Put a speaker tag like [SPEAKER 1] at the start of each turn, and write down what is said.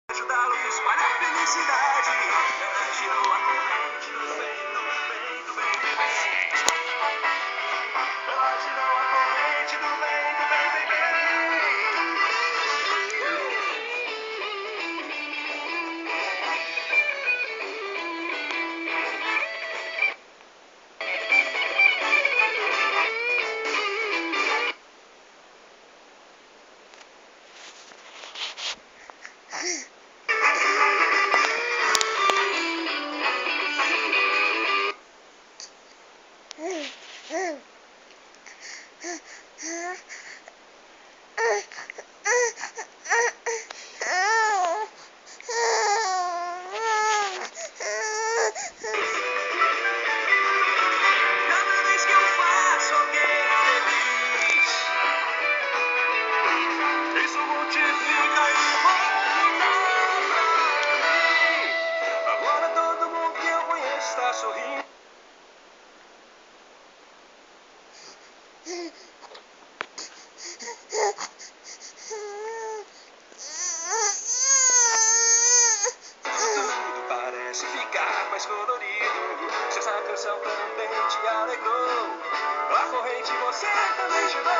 [SPEAKER 1] Ajudá-lo a espalhar felicidade. Ela girou a corrente do bem, do bem, do bem, do bem. Ela girou a corrente do bem, do bem, bem, bem. Cada vez que eu faço alguém feliz, isso multiplica e volta pra mim. Agora todo mundo que eu conheço está sorrindo. Tudo parece ficar mais colorido. Se essa canção também te alegrou, a corrente você também chegou.